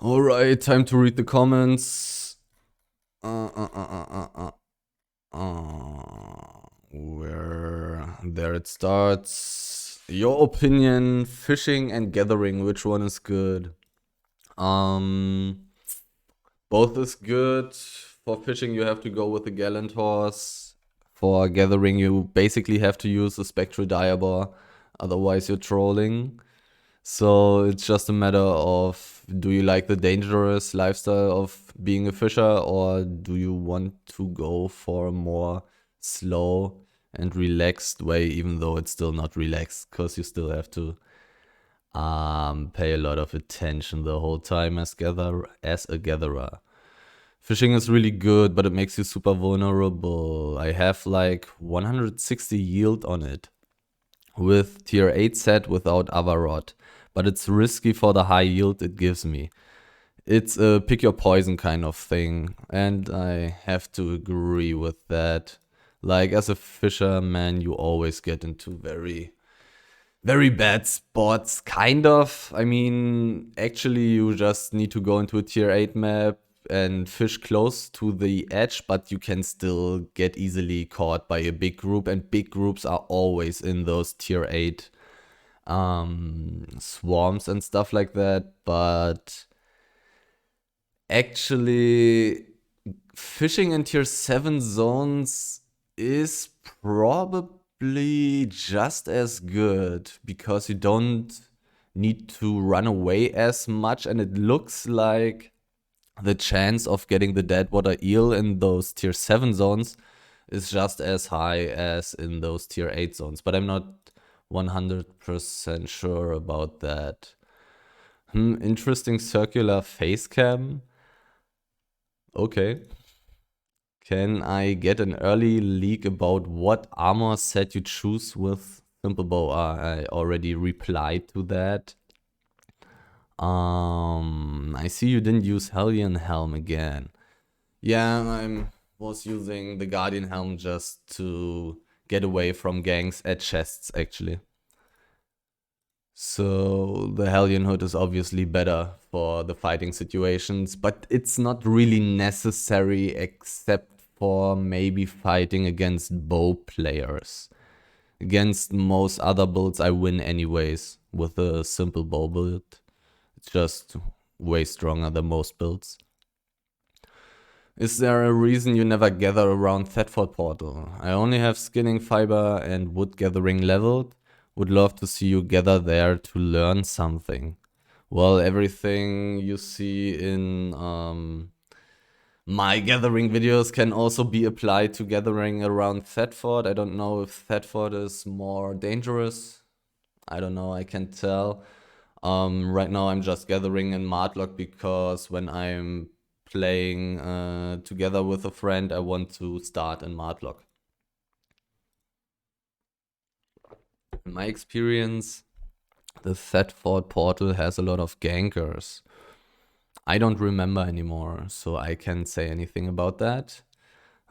Alright, time to read the comments. Where there it starts. Your opinion, fishing and gathering, which one is good? Um, both is good. For fishing, you have to go with the gallant horse. For gathering, you basically have to use a spectral diabor, otherwise you're trolling. So it's just a matter of, do you like the dangerous lifestyle of being a fisher, or do you want to go for a more slow and relaxed way, even though it's still not relaxed because you still have to pay a lot of attention the whole time as a gatherer. Fishing is really good, but it makes you super vulnerable. I have like 160 yield on it with tier 8 set without Avarot, but it's risky for the high yield it gives me. It's a pick your poison kind of thing, and I have to agree with that. Like, as a fisherman, you always get into very bad spots, kind of. I mean, actually, you just need to go into a tier 8 map and fish close to the edge, but you can still get easily caught by a big group, and big groups are always in those tier 8 swarms and stuff like that. But actually, fishing in tier 7 zones is probably just as good because you don't need to run away as much, and it looks like the chance of getting the dead water eel in those tier 7 zones is just as high as in those tier 8 zones, but I'm not 100% sure about that. Interesting circular face cam. Okay. Can I get an early leak about what armor set you choose with Simple Bow? I already replied to that. I see you didn't use Hellion Helm again. Yeah, I was using the Guardian Helm just to get away from ganks at chests, actually. So the Hellion Hood is obviously better for the fighting situations, but it's not really necessary except for maybe fighting against bow players. Against most other builds I win anyways with a simple bow build. It's just way stronger than most builds. Is there a reason you never gather around Thetford Portal? I only have skinning fiber and wood gathering leveled. Would love to see you gather there to learn something. Well, everything you see in my gathering videos can also be applied to gathering around Thetford. I don't know if Thetford is more dangerous. I don't know, I can't tell. Right now I'm just gathering in Martlock because when I'm playing together with a friend, I want to start in Martlock. In my experience, the Thetford portal has a lot of gankers. I don't remember anymore, so I can't say anything about that.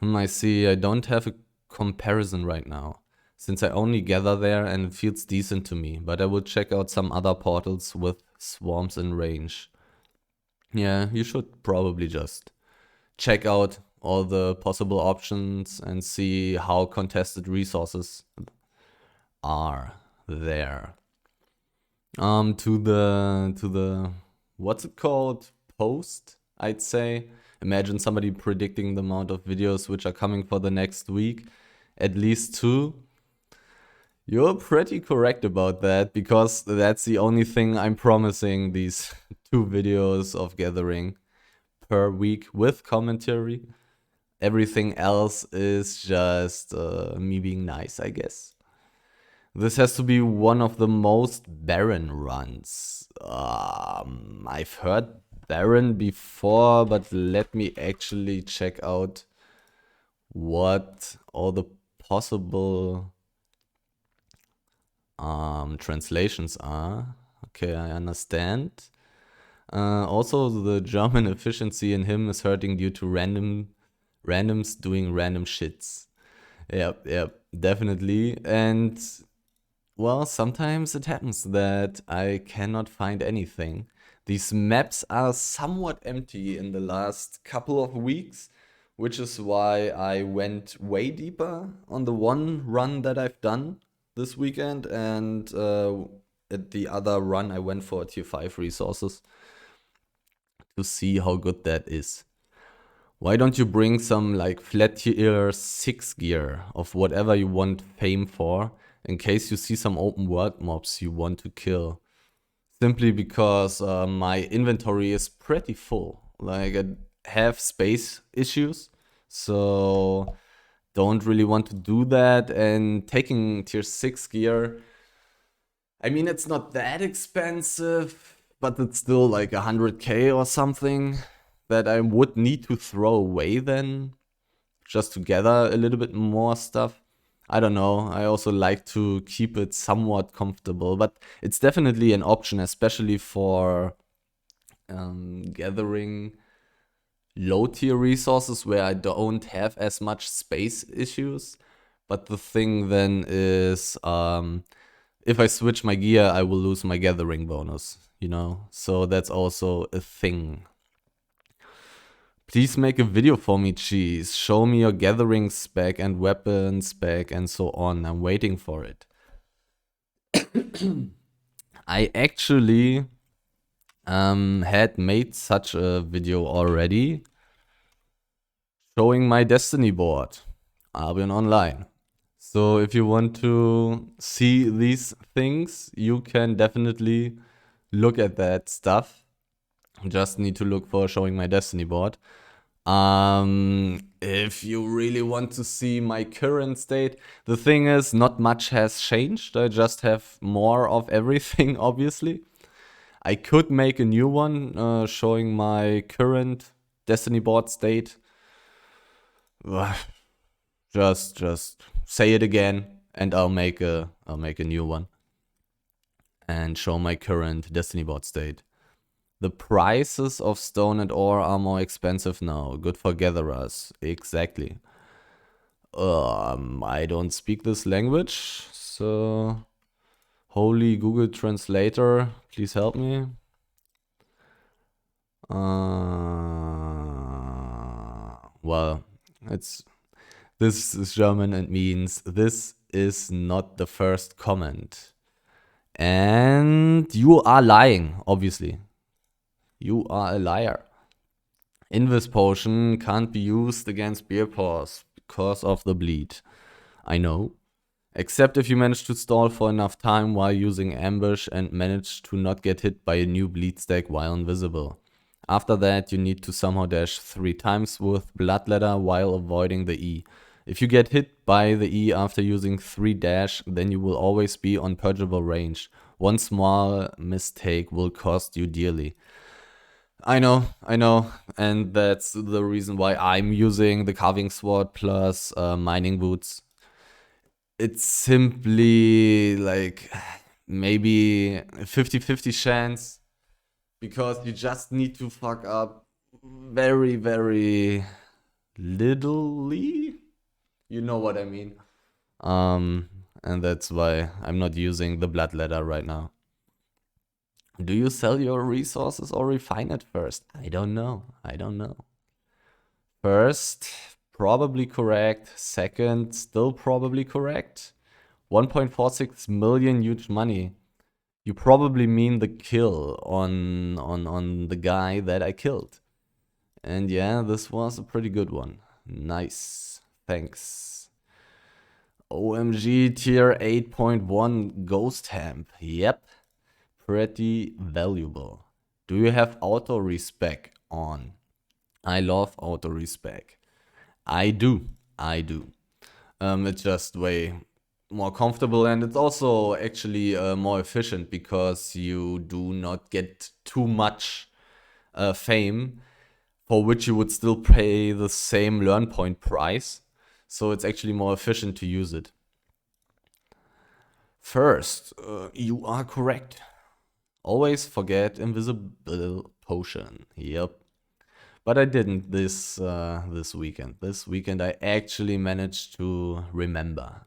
I see I don't have a comparison right now, since I only gather there and it feels decent to me, but I will check out some other portals with swarms in range. Yeah, you should probably just check out all the possible options and see how contested resources are there. To the what's it called? Post, I'd say. Imagine somebody predicting the amount of videos which are coming for the next week. At least 2. You're pretty correct about that, because that's the only thing I'm promising, these 2 videos of gathering per week with commentary. Everything else is just me being nice, I guess. This has to be one of the most barren runs. I've heard barren before, but let me actually check out what all the possible translations are. Okay, I understand. Also, the German efficiency in him is hurting due to randoms doing random shits. Yep, definitely. And well, sometimes it happens that I cannot find anything these maps are somewhat empty in the last couple of weeks, which is why I went way deeper on the one run that I've done this weekend, and at the other run I went for tier 5 resources to see how good that is. Why don't you bring some like flat tier 6 gear of whatever you want fame for, in case you see some open world mobs you want to kill? Simply because my inventory is pretty full. Like, I have space issues, so don't really want to do that. And taking tier 6 gear, I mean, it's not that expensive, but it's still like 100k or something that I would need to throw away then, just to gather a little bit more stuff. I don't know. I also like to keep it somewhat comfortable, but it's definitely an option, especially for gathering low tier resources where I don't have as much space issues. But the thing then is, if I switch my gear, I will lose my gathering bonus, you know? So that's also a thing. Please make a video for me, cheese. Show me your gathering spec and weapon spec and so on. I'm waiting for it. I actually had made such a video already showing my Destiny board, Albion Online. So if you want to see these things, you can definitely look at that stuff. Just need to look for showing my Destiny board. If you really want to see my current state, the thing is, not much has changed. I just have more of everything, obviously. I could make a new one showing my current Destiny board state. Just say it again, and I'll make a new one and show my current Destiny board state. The prices of stone and ore are more expensive now. Good for gatherers. Exactly. I don't speak this language, so holy Google Translator, please help me. Well, this is German and means this is not the first comment. And you are lying, obviously. You are a liar. Invis potion can't be used against beer paws because of the bleed. I know. Except if you manage to stall for enough time while using ambush and manage to not get hit by a new bleed stack while invisible. After that, you need to somehow dash 3 times with Bloodletter while avoiding the E. If you get hit by the E after using 3 dash, then you will always be on purgeable range. One small mistake will cost you dearly. I know, and that's the reason why I'm using the carving sword plus mining boots. It's simply like maybe a 50-50 chance, because you just need to fuck up very, very littly. You know what I mean. And that's why I'm not using the bloodletter right now. Do you sell your resources or refine it first? I don't know. First, probably correct. Second, still probably correct. 1.46 million, huge money. You probably mean the kill on the guy that I killed. And yeah, this was a pretty good one. Nice. Thanks. OMG tier 8.1 ghost hemp. Yep. Pretty valuable. Do you have auto respec on? I love auto respec. I do. It's just way more comfortable, and it's also actually more efficient because you do not get too much fame, for which you would still pay the same learn point price. So it's actually more efficient to use it. First, you are correct. Always forget invisible potion. Yep. But I didn't this weekend. This weekend I actually managed to remember.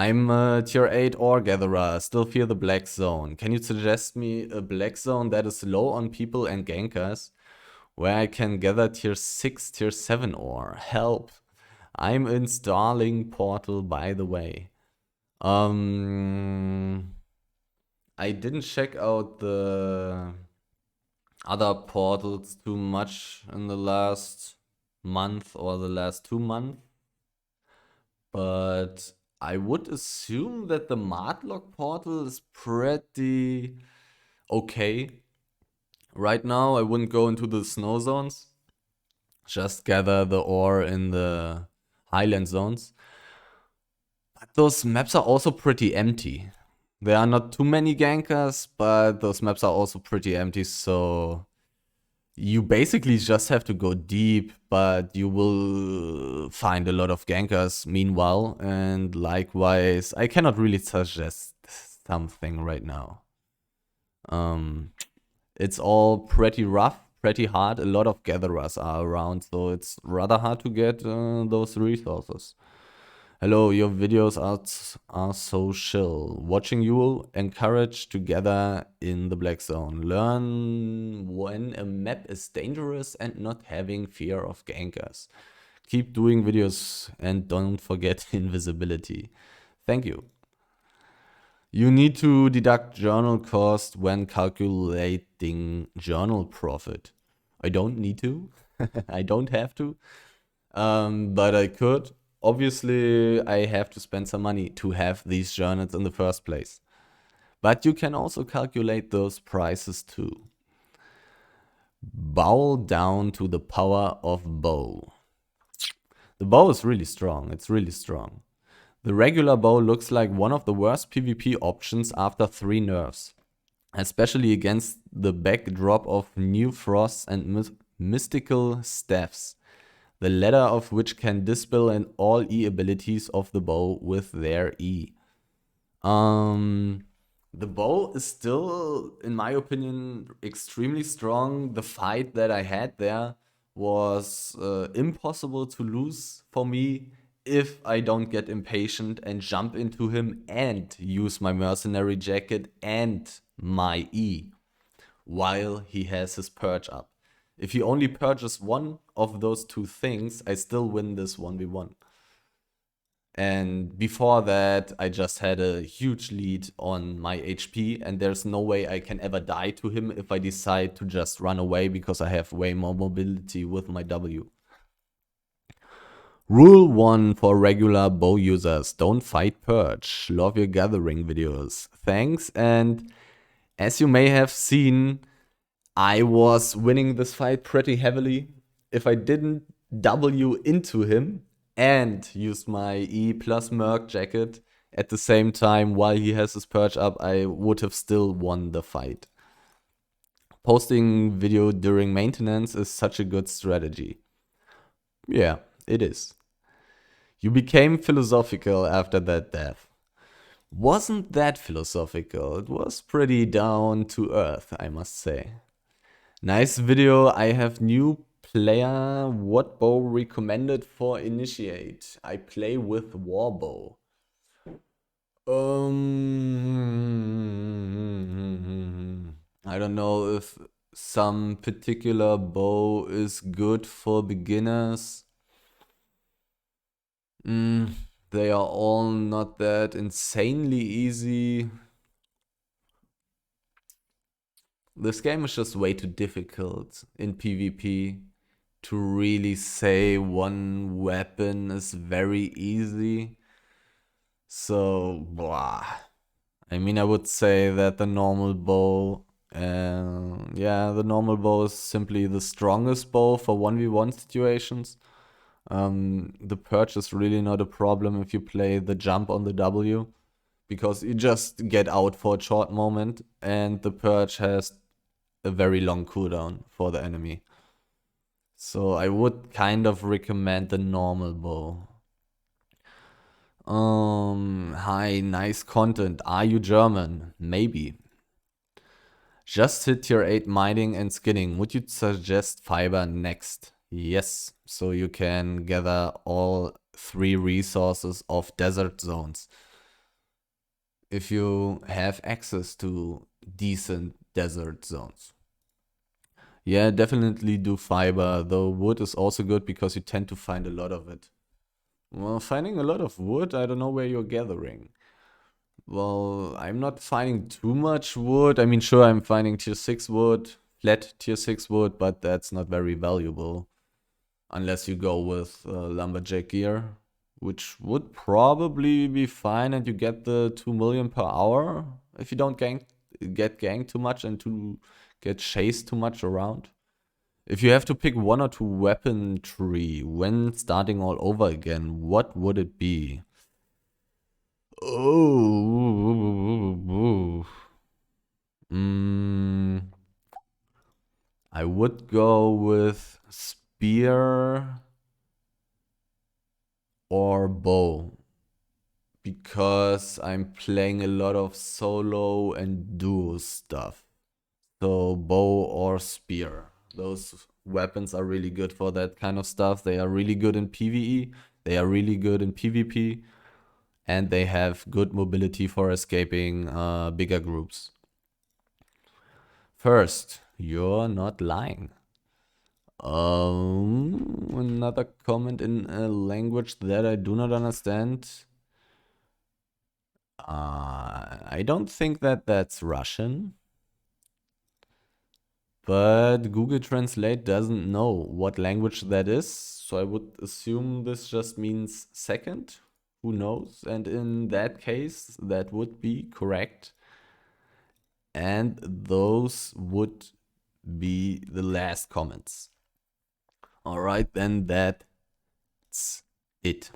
I'm a tier 8 ore gatherer, still fear the black zone. Can you suggest me a black zone that is low on people and gankers, where I can gather tier 6, tier 7 ore? Help! I'm installing Portal, by the way. I didn't check out the other portals too much in the last month or the last 2 months, but I would assume that the Martlock portal is pretty okay. Right now, I wouldn't go into the snow zones, just gather the ore in the highland zones. But those maps are also pretty empty. There are not too many gankers, but those maps are also pretty empty, so you basically just have to go deep, but you will find a lot of gankers meanwhile, and likewise, I cannot really suggest something right now. It's all pretty rough, pretty hard. A lot of gatherers are around, so it's rather hard to get those resources. Hello, your videos are so chill. Watching you encourage together in the black zone. Learn when a map is dangerous and not having fear of gankers. Keep doing videos and don't forget invisibility. Thank you. You need to deduct journal cost when calculating journal profit. I don't need to. I don't have to. But I could. Obviously, I have to spend some money to have these journals in the first place. But you can also calculate those prices too. Bow down to the power of bow. The bow is really strong. It's really strong. The regular bow looks like one of the worst PvP options after 3 nerfs. Especially against the backdrop of new frosts and mystical staffs, the latter of which can dispel in all E abilities of the bow with their E. The bow is still, in my opinion, extremely strong. The fight that I had there was impossible to lose for me if I don't get impatient and jump into him and use my mercenary jacket and my E while he has his purge up. If he only purges one of those two things, I still win this 1v1. And before that, I just had a huge lead on my HP, and there's no way I can ever die to him if I decide to just run away because I have way more mobility with my W. Rule 1 for regular bow users: don't fight purge. Love your gathering videos. Thanks, and as you may have seen, I was winning this fight pretty heavily. If I didn't W into him and used my E plus Merc jacket at the same time while he has his purge up, I would have still won the fight. Posting video during maintenance is such a good strategy. Yeah, it is. You became philosophical after that death. Wasn't that philosophical, it was pretty down to earth, I must say. Nice video. I have new player. What bow recommended for initiate? I play with warbow. I don't know if some particular bow is good for beginners. They are all not that insanely easy. This game is just way too difficult in PvP to really say one weapon is very easy. So, blah. I mean, I would say that the normal bow, the normal bow is simply the strongest bow for 1v1 situations. The purge is really not a problem if you play the jump on the W, because you just get out for a short moment, and the purge has a very long cooldown for the enemy. So I would kind of recommend the normal bow. Hi, nice content. Are you German? Maybe. Just hit tier 8 mining and skinning. Would you suggest fiber next? Yes, so you can gather all 3 resources of desert zones. if you have access to decent desert zones. Yeah, definitely do fiber, though wood is also good because you tend to find a lot of it. Well, finding a lot of wood, I don't know where you're gathering. Well, I'm not finding too much wood. I mean, sure, I'm finding tier 6 wood, flat tier 6 wood, but that's not very valuable. Unless you go with lumberjack gear, which would probably be fine, and you get the 2 million per hour if you don't get ganked too much and to get chased too much around. If you have to pick one or two weapon tree when starting all over again, what would it be? Oh, mm, I would go with spear or bow because I'm playing a lot of solo and duo stuff. So bow or spear. Those weapons are really good for that kind of stuff. They are really good in PvE. They are really good in PvP. And they have good mobility for escaping bigger groups. First, you're not lying. Another comment in a language that I do not understand. I don't think that that's Russian, but Google Translate doesn't know what language that is, so I would assume this just means second. Who knows? And in that case, that would be correct. And those would be the last comments. All right, then that's it.